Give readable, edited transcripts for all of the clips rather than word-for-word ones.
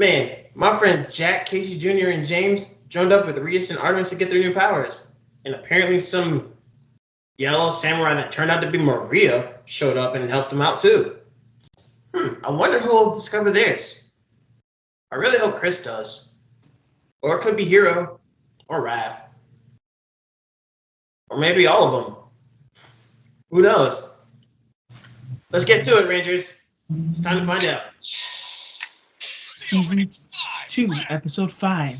Man, my friends Jack, Casey Jr., and James joined up with Rias and Artemis to get their new powers. And apparently some yellow samurai that turned out to be Maria showed up and helped them out too. I wonder who will discover theirs. I really hope Chris does. Or it could be Hero, or Raph, or maybe all of them. Who knows? Let's get to it, Rangers. It's time to find out. Season 2, Episode 5.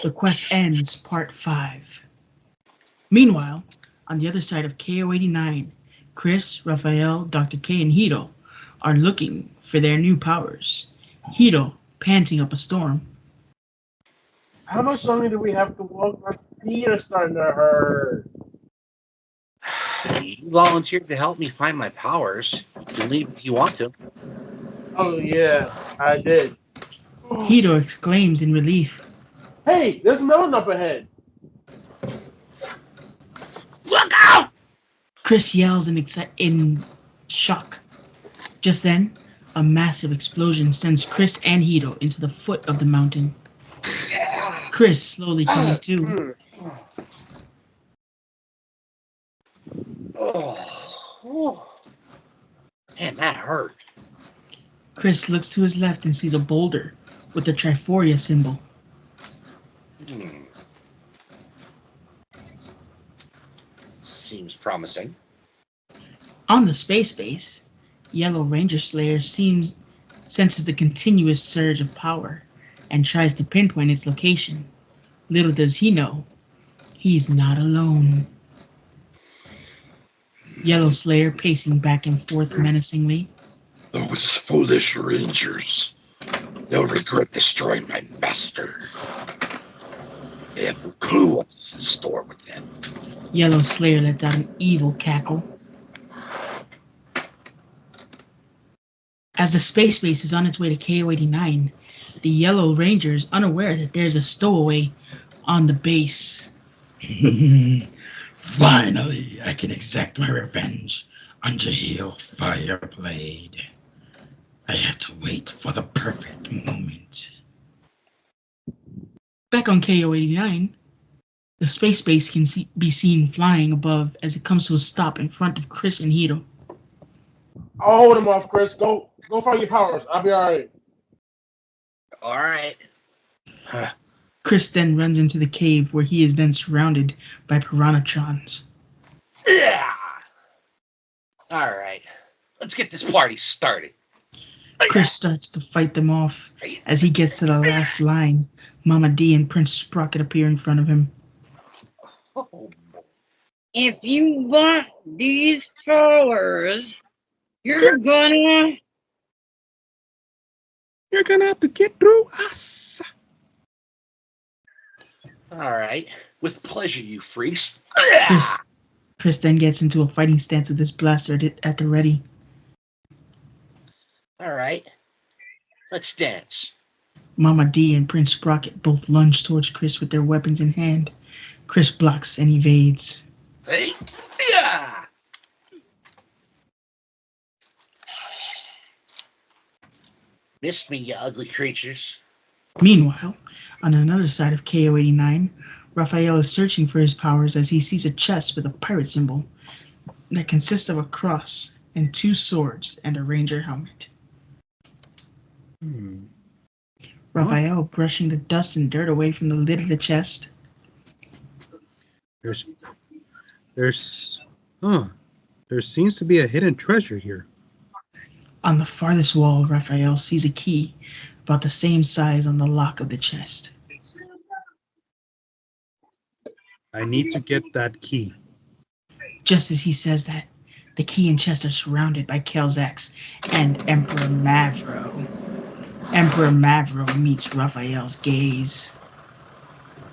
The Quest Ends, Part 5. Meanwhile, on the other side of KO-89, Chris, Raphael, Dr. K, and Hito are looking for their new powers. Hito, panting up a storm. How much longer do we have to walk? My feet are starting to hurt. You volunteered to help me find my powers. You can leave if you want to. Oh, yeah, I did. Hito exclaims in relief. Hey, there's a mountain up ahead. Look out! Chris yells in shock. Just then, a massive explosion sends Chris and Hito into the foot of the mountain. Chris slowly coming to. Oh. Man, that hurt. Chris looks to his left and sees a boulder with the Triforia symbol. Seems promising. On the space base, Yellow Ranger Slayer senses the continuous surge of power and tries to pinpoint its location. Little does he know, he's not alone. Yellow Slayer pacing back and forth menacingly. Those foolish rangers. They'll regret destroying my master. They have no clue what's in store with them. Yellow Slayer lets out an evil cackle. As the space base is on its way to KO-89, the Yellow Ranger is unaware that there's a stowaway on the base. Finally, I can exact my revenge on Jahil Fireblade. I have to wait for the perfect moment. Back on KO-89, the space base can be seen flying above as it comes to a stop in front of Chris and Hito. I'll hold him off, Chris. Go find your powers. I'll be alright. Alright. Chris then runs into the cave where he is then surrounded by Piranhatrons. Yeah! Alright. Let's get this party started. Chris starts to fight them off. As he gets to the last line, Mama D and Prince Sprocket appear in front of him. If you want these powers, you're gonna have to get through us. Alright. With pleasure, you freaks. Chris then gets into a fighting stance with his blaster at the ready. Alright. Let's dance. Mama D and Prince Sprocket both lunge towards Chris with their weapons in hand. Chris blocks and evades. Hey! Yeah! Missed me, you ugly creatures. Meanwhile, on another side of KO-89, Raphael is searching for his powers as he sees a chest with a pirate symbol that consists of a cross and 2 swords and a ranger helmet. Raphael brushing the dust and dirt away from the lid of the chest. There seems to be a hidden treasure here. On the farthest wall, Raphael sees a key about the same size on the lock of the chest. I need to get that key. Just as he says that, the key and chest are surrounded by Kelzax and Emperor Mavro. Emperor Mavro meets Raphael's gaze.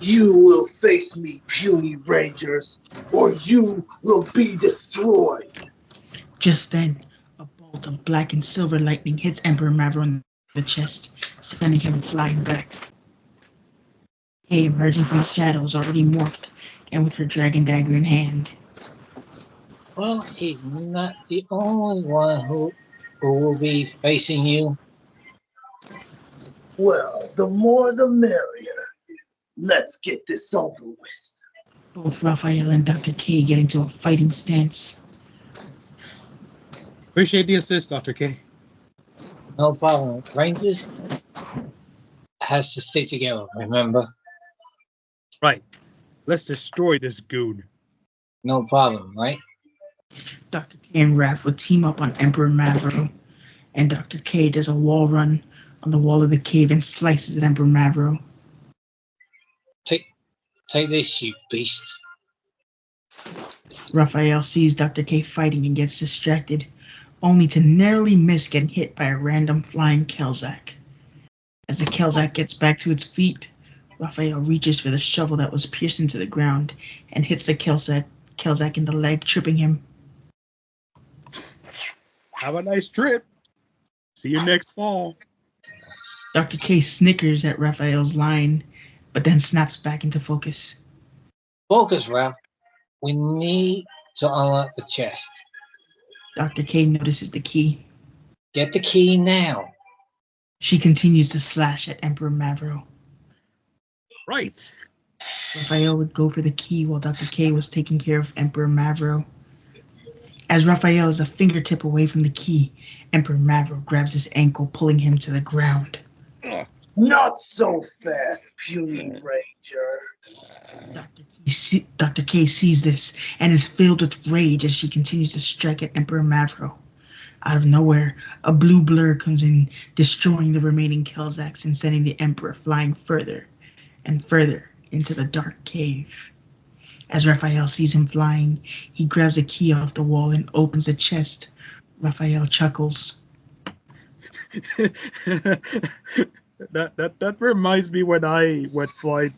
You will face me, puny rangers, or you will be destroyed. Just then, a bolt of black and silver lightning hits Emperor Mavro in the chest, sending him flying back. Kay, emerging from the shadows, already morphed, and with her dragon dagger in hand. Well, he's not the only one who will be facing you. Well, the more the merrier. Let's get this over with. Both Raphael and Dr. K get into a fighting stance. Appreciate the assist, Dr. K. No problem. Rangers has to stick together, remember? Right. Let's destroy this goon. No problem, right? Dr. K and Raph will team up on Emperor Mavro, and Dr. K does a wall run on the wall of the cave and slices at Emperor Mavro. Take this, you beast. Raphael sees Dr. K fighting and gets distracted, only to narrowly miss getting hit by a random flying Kelzak. As the Kelzak gets back to its feet, Raphael reaches for the shovel that was pierced into the ground and hits the Kelzak in the leg, tripping him. Have a nice trip. See you next fall. Dr. K snickers at Raphael's line, but then snaps back into focus. Focus, Raph. We need to unlock the chest. Dr. K notices the key. Get the key now. She continues to slash at Emperor Mavro. Right. Raphael would go for the key while Dr. K was taking care of Emperor Mavro. As Raphael is a fingertip away from the key, Emperor Mavro grabs his ankle, pulling him to the ground. Not so fast, puny ranger. Dr. K sees this and is filled with rage as she continues to strike at Emperor Mavro. Out of nowhere, a blue blur comes in, destroying the remaining Kelzaks and sending the Emperor flying further and further into the dark cave. As Raphael sees him flying, he grabs a key off the wall and opens the chest. Raphael chuckles. That reminds me when I went flying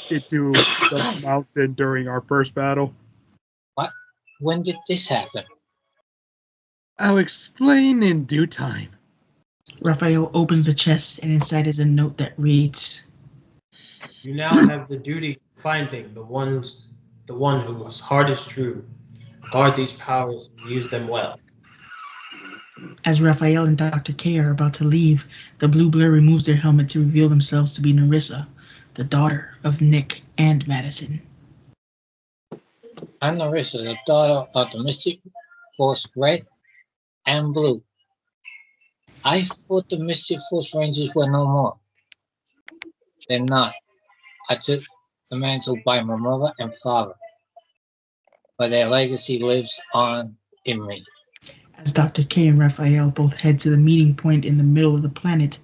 into the mountain during our first battle. What? When did this happen? I'll explain in due time. Raphael opens the chest, and inside is a note that reads, You now have the duty of finding the one whose heart is true. Guard these powers and use them well. As Raphael and Dr. K are about to leave, the blue blur removes their helmet to reveal themselves to be Narissa, the daughter of Nick and Madison. I'm Narissa, the daughter of the Mystic Force Red and Blue. I thought the Mystic Force Rangers were no more. They're not. I took the mantle by my mother and father, but their legacy lives on in me. As Dr. K and Raphael both head to the meeting point in the middle of the planet,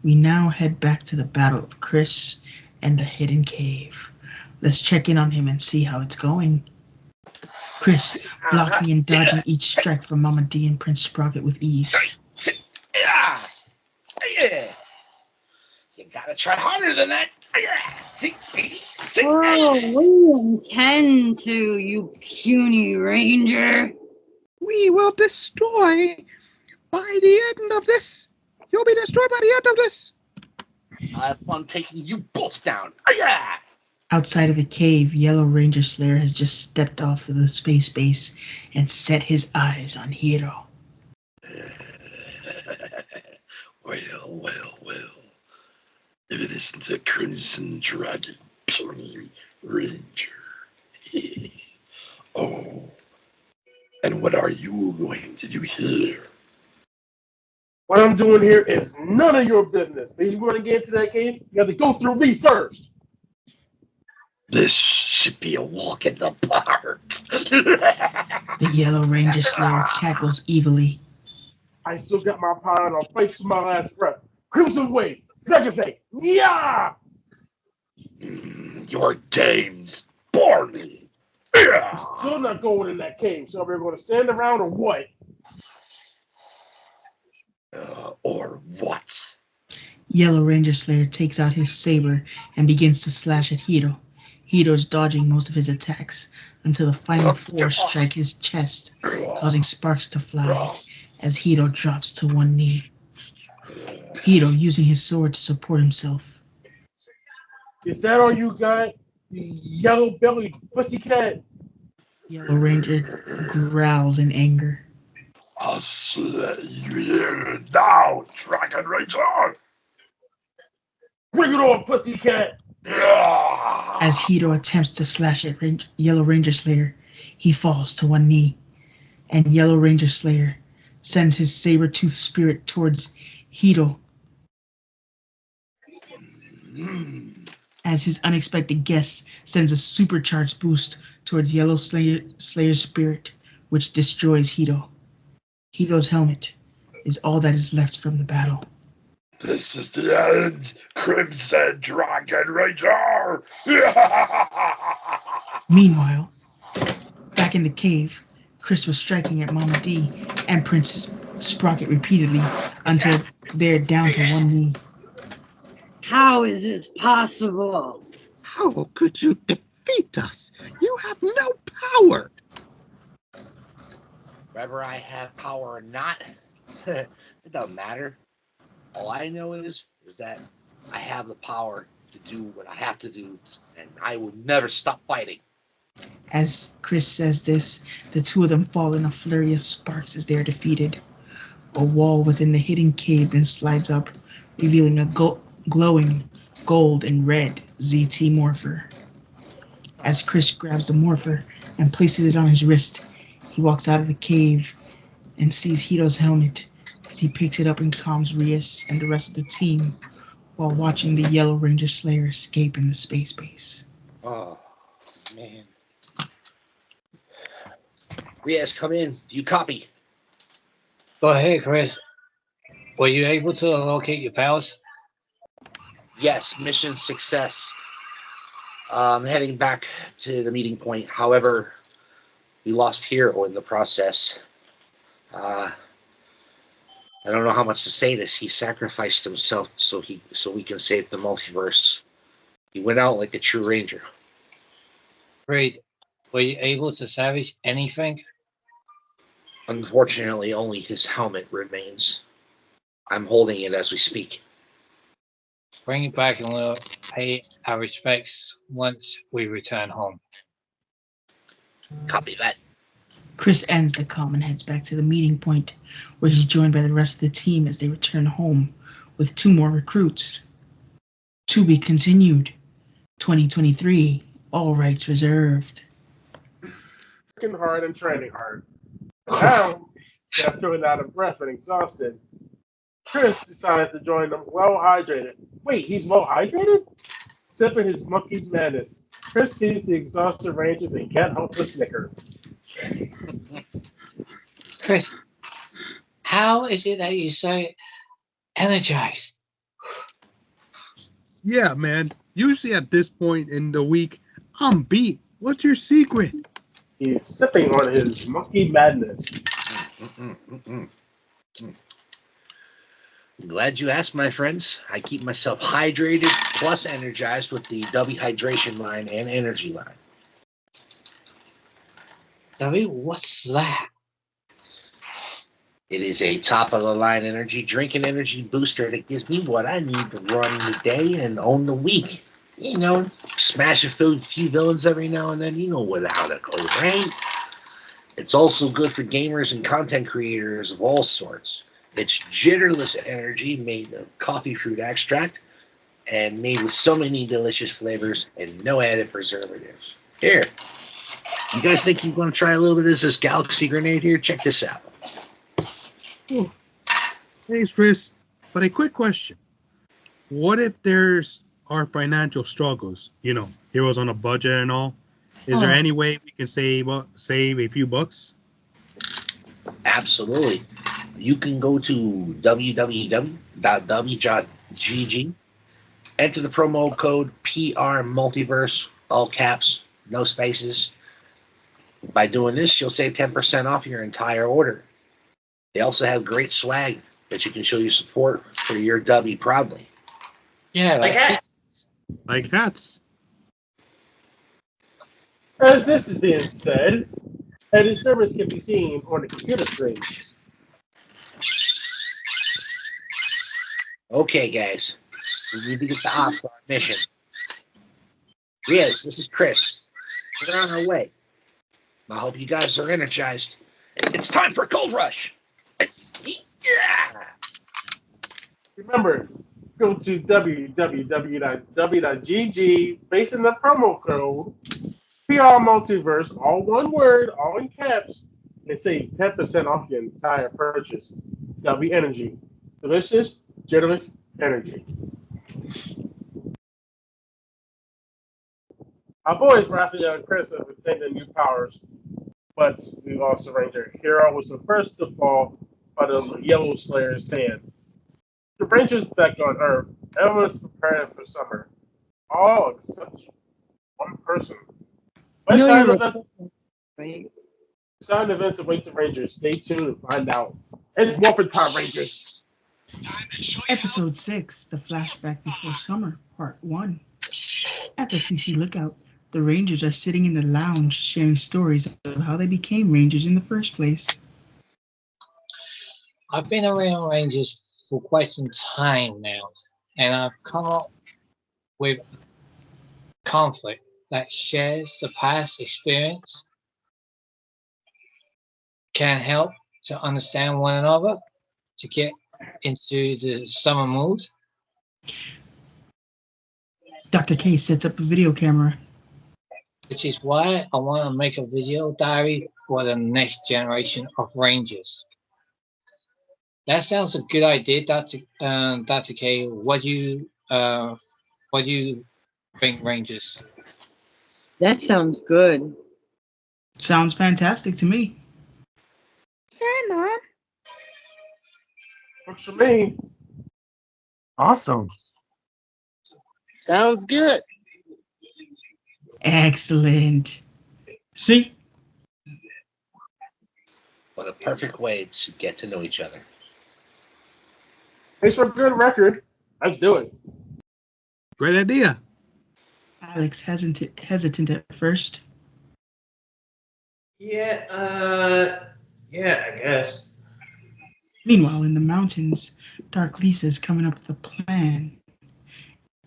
we now head back to the Battle of Chris and the Hidden Cave. Let's check in on him and see how it's going. Chris, blocking and dodging each strike from Mama D and Prince Sprocket with ease. Yeah. You gotta try harder than that. Oh, we intend to, you puny ranger. We will destroy by the end of this. You'll be destroyed by the end of this. I have fun taking you both down. Outside of the cave, Yellow Ranger Slayer has just stepped off of the space base and set his eyes on Hiro. Well. If it isn't a Crimson Dragon Puny Ranger. Oh. And what are you going to do here? What I'm doing here is none of your business. If you want to get into that cave, you have to go through me first. This should be a walk in the park. The Yellow Ranger Slayer cackles evilly. I still got my power and I'll fight to my last breath. Crimson Wave, Dragon Fate, yeah! Your games bore me. Still not going in that cave, so we're going to stand around or what? Or what? Yellow Ranger Slayer takes out his saber and begins to slash at Hiro. Hiro's dodging most of his attacks until the final four strike his chest, causing sparks to fly as Hiro drops to one knee. Hiro using his sword to support himself. Is that all you got? You yellow-bellied pussycat? Yellow Ranger growls in anger. I'll slay you here now, Dragon Ranger! Bring it on, pussycat! As Hito attempts to slash at Yellow Ranger Slayer, he falls to one knee, and Yellow Ranger Slayer sends his saber-toothed spirit towards Hito as his unexpected guest sends a supercharged boost towards Yellow Slayer's spirit, which destroys Hito. Hito's helmet is all that is left from the battle. This is the end, Crimson Dragon Ranger! Meanwhile, back in the cave, Chris was striking at Mama D and Princess Sprocket repeatedly until they're down to one knee. How is this possible? How could you defeat us? You have no power. Whether I have power or not, it doesn't matter. All I know is that I have the power to do what I have to do, and I will never stop fighting. As Chris says this, the two of them fall in a flurry of sparks as they are defeated. A wall within the hidden cave then slides up, revealing a glowing gold and red ZT morpher. As Chris grabs the morpher and places it on his wrist, he walks out of the cave and sees Hito's helmet as he picks it up and calms Rias and the rest of the team while watching the Yellow Ranger Slayer escape in the space base. Oh, man. Riaz, come in. Do you copy? Go ahead, Chris. Were you able to locate your pals? Yes, mission success. Heading back to the meeting point. However, we lost Hero in the process. I don't know how much to say this. He sacrificed himself so we can save the multiverse. He went out like a true ranger. Great. Were you able to salvage anything? Unfortunately, only his helmet remains. I'm holding it as we speak. Bring it back and we'll pay our respects once we return home. Copy that. Chris ends the call and heads back to the meeting point, where he's joined by the rest of the team as they return home with 2 more recruits. To be continued. 2023, all rights reserved. Working hard and training hard. Now, they're feeling out of breath and exhausted. Chris decided to join them well hydrated. Wait, he's well hydrated? Sipping his monkey madness, Chris sees the exhausted Rangers and can't help but snicker. Chris, how is it that you're so energized? Yeah, man. Usually at this point in the week, I'm beat. What's your secret? He's sipping on his monkey madness. I'm glad you asked, my friends. I keep myself hydrated plus energized with the W Hydration line and energy line. W, what's that? It is a top-of-the-line energy drink and energy booster that gives me what I need to run the day and own the week. You know, smash a few villains every now and then. You know how that goes, right? It's also good for gamers and content creators of all sorts. It's jitterless energy made of coffee fruit extract and made with so many delicious flavors and no added preservatives. Here, you guys think you're going to try a little bit of this Galaxy Grenade here? Check this out. Oh, thanks, Chris. But a quick question. What if there's our financial struggles? You know, Heroes on a budget and all. Is there any way we can save a few bucks? Absolutely. You can go to www.w.gg, enter the promo code PR Multiverse, all caps, no spaces. By doing this, you'll save 10% off your entire order. They also have great swag that you can show your support for your W proudly. Yeah, Like hats. Like hats. As this is being said, a disturbance can be seen on the computer screen. Okay, guys, we need to get the ops for our mission. Riaz, this is Chris. We're on our way. I hope you guys are energized. It's time for Gold Rush. Yeah. Remember, go to www.w.gg, based on the promo code PR Multiverse, all one word, all in caps, and save 10% off your entire purchase. W Energy. Delicious, generous energy. Our boys, Raphael and Chris, have obtained their new powers, but we lost the Ranger. Hero was the first to fall by the Yellow Slayer's hand. The Rangers back on Earth. Everyone's preparing for summer. All except one person. But No, exciting you're events, right. exciting events await the Rangers. Stay tuned to find out. It's Morphin Time, Rangers. Episode 6, The Flashback Before Summer, Part 1. At the CC Lookout, the Rangers are sitting in the lounge sharing stories of how they became Rangers in the first place. I've been around Rangers for quite some time now, and I've come up with conflict that shares the past experience, can help to understand one another, to get into the summer mood. Dr. K sets up a video camera. Which is why I want to make a video diary for the next generation of Rangers. That sounds a good idea, Dr. K. What do you think, Rangers? That sounds good. Sounds fantastic to me. Sure, Mom. Works for me. Awesome. Sounds good. Excellent. See? What a perfect way to get to know each other. Thanks for a good record. Let's do it. Great idea. Alex hesitant at first. Yeah, I guess. Meanwhile, in the mountains, Dark Lisa's coming up with a plan.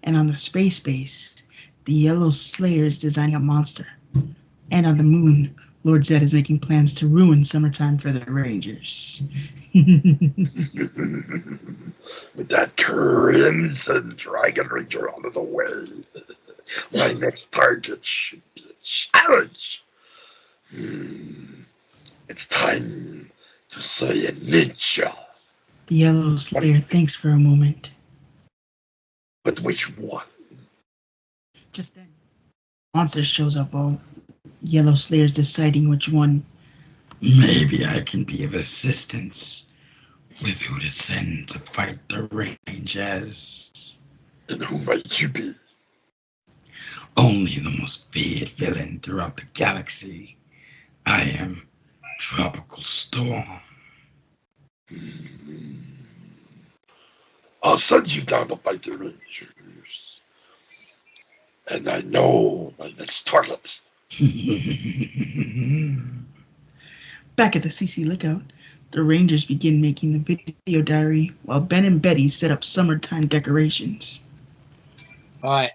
And on the space base, the Yellow Slayer is designing a monster. And on the moon, Lord Zed is making plans to ruin summertime for the Rangers. With that crimson dragon ranger out of the way, my next target should be a challenge. It's time to say a ninja. The Yellow Slayer thinks for a moment. But which one? Just then, monster shows up while Yellow Slayer's deciding which one. Maybe I can be of assistance with who to send to fight the Rangers. And who might you be? Only the most feared villain throughout the galaxy. I am Tropical Storm. I'll send you down to fight the Rangers. And I know my next target. Back at the CC Lookout, the Rangers begin making the video diary while Ben and Betty set up summertime decorations. Alright,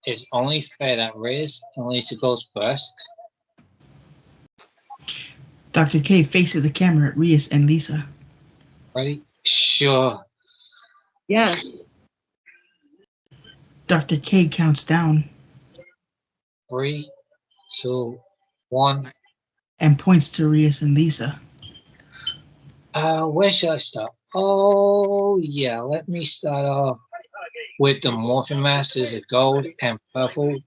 it's only fair that Riz and Lisa goes first. Dr. K faces the camera at Rias and Lisa. Ready? Sure. Yes. Dr. K counts down 3, 2, 1. and points to Rias and Lisa. Where should I start? Oh, yeah, let me start off with the Morphin Masters of Gold and Purple,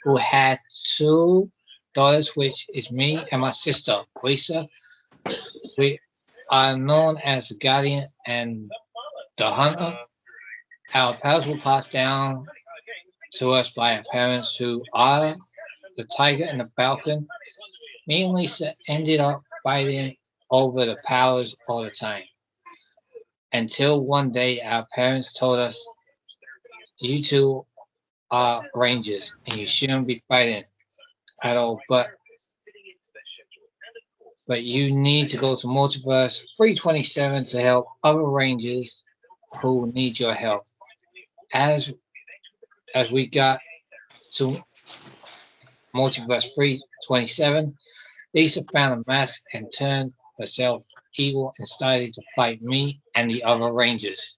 who had 2 daughters, which is me and my sister, Lisa. We are known as the Guardian and the Hunter. Our powers were passed down to us by our parents, who are the Tiger and the Falcon. Me and Lisa ended up fighting over the powers all the time. Until one day our parents told us, you two are Rangers and you shouldn't be fighting at all, but you need to go to Multiverse 327 to help other Rangers who need your help. As we got to Multiverse 327, Lisa found a mask and turned herself evil and started to fight me and the other Rangers.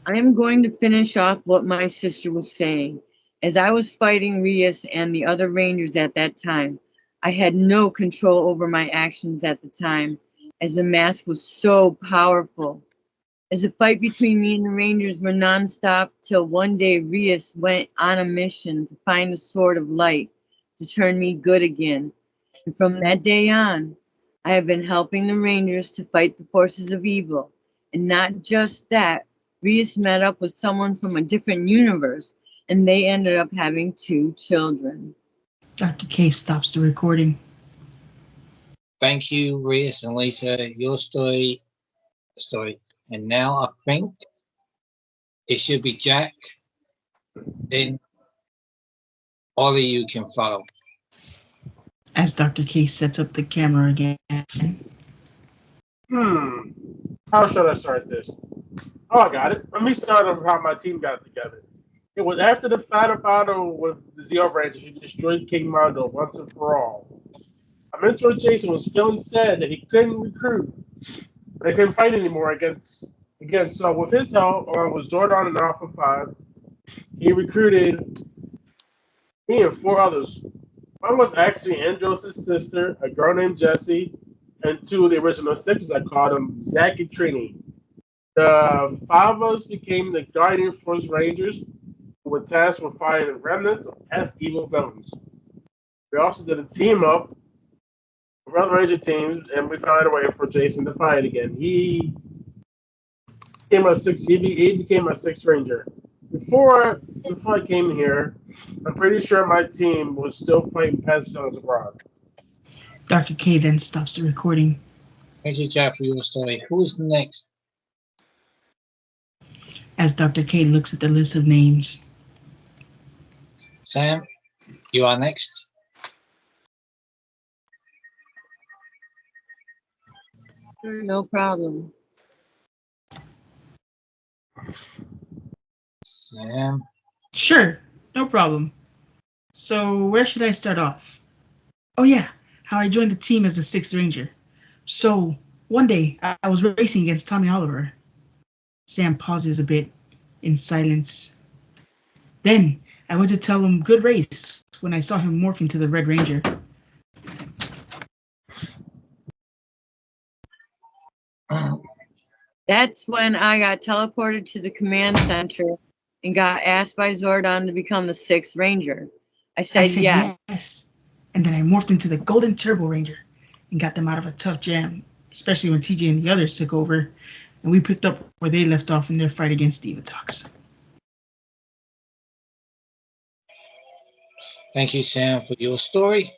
I am going to finish off what my sister was saying. As I was fighting Rias and the other Rangers at that time, I had no control over my actions at the time, as the mask was so powerful. As the fight between me and the Rangers were nonstop till one day Rias went on a mission to find the sword of light to turn me good again. And from that day on, I have been helping the Rangers to fight the forces of evil. And not just that, Rias met up with someone from a different universe, and they ended up having 2 children. Dr. K stops the recording. Thank you, Reyes and Lisa. Your story. And now I think it should be Jack. Then all of you can follow. As Dr. K sets up the camera again. How should I start this? Oh, I got it. Let me start with how my team got together. It was after the final battle with the Zeo Rangers who destroyed King Mondo once and for all. Our mentor Jason was feeling sad that he couldn't recruit. They couldn't fight anymore against. So with his help, along with Jordan and Alpha 5, he recruited me and 4 others. One was actually Andros' sister, a girl named Jessie, and 2 of the original 6, I called them Zach and Trini. The 5 of us became the Guardian Force Rangers, who were tasked with fighting the remnants of past evil villains. We also did a team up with other Ranger teams, and we found a way for Jason to fight again. He became a 6th. He became a 6th Ranger. Before I came here, I'm pretty sure my team was still fighting past villains abroad. Dr. K then stops the recording. Thank you, Jack, for your story. Who's next? As Dr. K looks at the list of names. Sam, you are next. No problem. Sam. Sure, no problem. So where should I start off? Oh yeah, how I joined the team as the 6th Ranger. So one day I was racing against Tommy Oliver. Sam pauses a bit in silence. Then I went to tell him good race when I saw him morph into the Red Ranger. That's when I got teleported to the command center and got asked by Zordon to become the 6th Ranger. I said yes. And then I morphed into the Golden Turbo Ranger and got them out of a tough jam, especially when TJ and the others took over, and we picked up where they left off in their fight against Divatox. Thank you, Sam, for your story.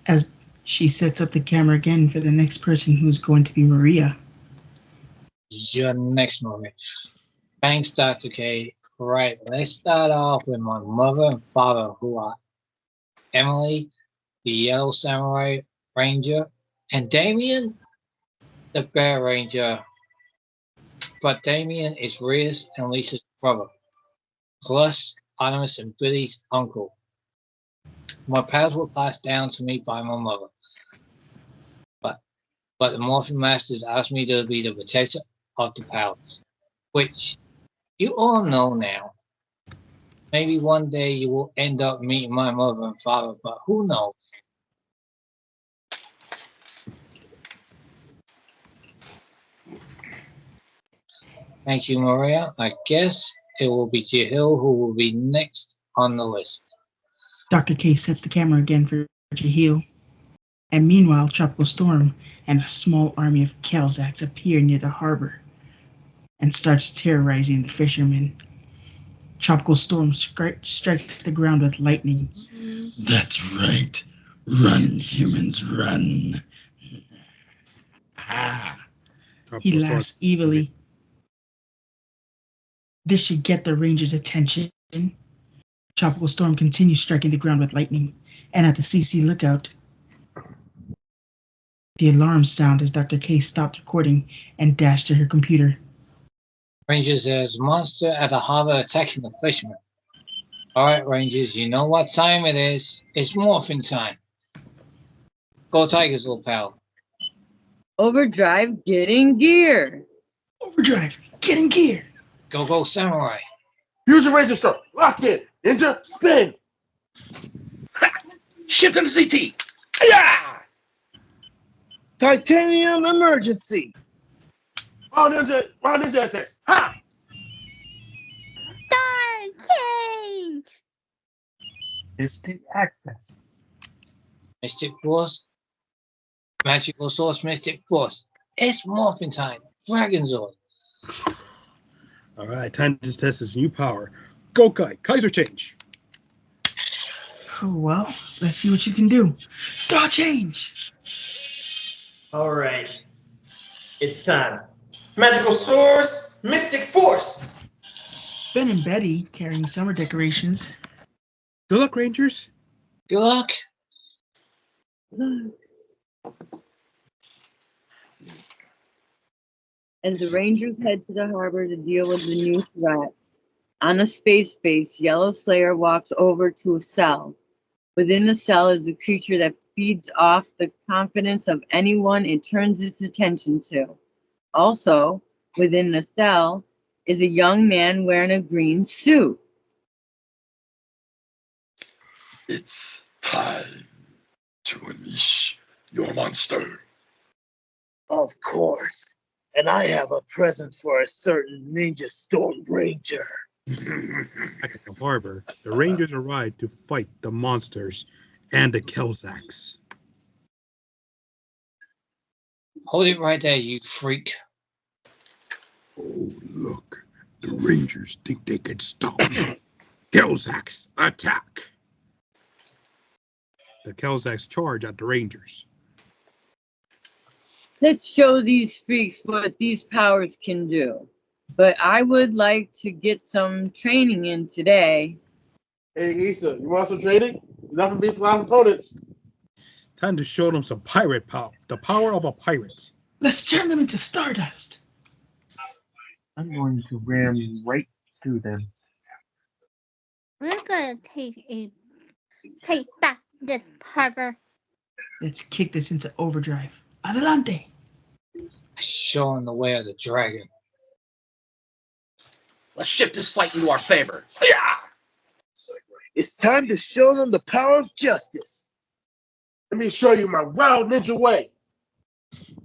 As she sets up the camera again for the next person, who's going to be Maria. Your next moment. Thanks, Dr. K. Right, let's start off with my mother and father, who are Emily, the Yellow Samurai Ranger, and Damien, the Bear Ranger. But Damien is Rhea's and Lisa's brother, plus Artemis and Billy's uncle. My powers were passed down to me by my mother. But the Morphin Masters asked me to be the protector of the powers, which you all know now. Maybe one day you will end up meeting my mother and father, but who knows? Thank you, Maria. I guess it will be Jahil who will be next on the list. Dr. K sets the camera again for Jahil. And meanwhile, Tropical Storm and a small army of Kelzaks appear near the harbor and starts terrorizing the fishermen. Tropical Storm strikes the ground with lightning. That's right. Run, humans, run. He laughs evilly. This should get the Rangers' attention. Tropical Storm continues striking the ground with lightning, and at the CC lookout, the alarms sound as Dr. K stopped recording and dashed to her computer. Rangers, there's a monster at the harbor attacking the fishermen. Alright, Rangers, you know what time it is. It's morphin' time. Go Tigers, little pal. Overdrive, get in gear. Overdrive, get in gear. Go, Samurai. Fusion Ranger Stroke. Lock in. Ninja, spin. Shift into CT. Yeah. Titanium emergency. Wild Ninja SS. Ha! Dark Change! Instant access. Mystic Force. Magical Source Mystic Force. It's morphin' time. Dragonzord. All right, time to test this new power. Gokai, Kaiser change. Oh, well, let's see what you can do. Star change! All right. It's time. Magical Source, Mystic Force. Ben and Betty carrying summer decorations. Good luck, Rangers. Good luck. As the Rangers head to the harbor to deal with the new threat, on a space base, Yellow Slayer walks over to a cell. Within the cell is a creature that feeds off the confidence of anyone it turns its attention to. Also, within the cell is a young man wearing a green suit. It's time to unleash your monster. Of course. And I have a present for a certain Ninja Storm Ranger. Back at the harbor, the Rangers arrive to fight the monsters and the Kelzaks. Hold it right there, you freak. Oh, look. The Rangers think they can stop me. Kelzaks, attack! The Kelzaks charge at the Rangers. Let's show these freaks what these powers can do. But I would like to get some training in today. Hey, Issa, you want some training? Nothing beats live opponents. Time to show them some pirate power. The power of a pirate. Let's turn them into stardust. I'm going to ram right through them. We're gonna take back this harbor. Let's kick this into overdrive. Adelante. Showing the way of the dragon. Let's shift this fight into our favor. Yeah. It's time to show them the power of justice. Let me show you my wild ninja way.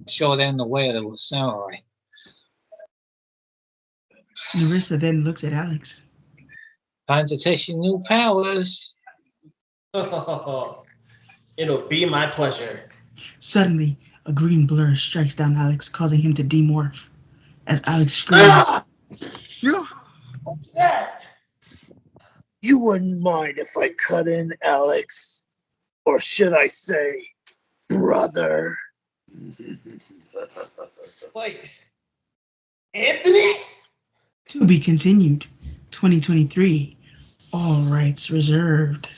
Show them the way of the samurai. Narissa then looks at Alex. Time to test your new powers. It'll be my pleasure. Suddenly, a green blur strikes down Alex, causing him to demorph. As Alex screams, Ah! You wouldn't mind if I cut in, Alex. Or should I say, brother? Like, Anthony? to be continued. 2023. All rights reserved.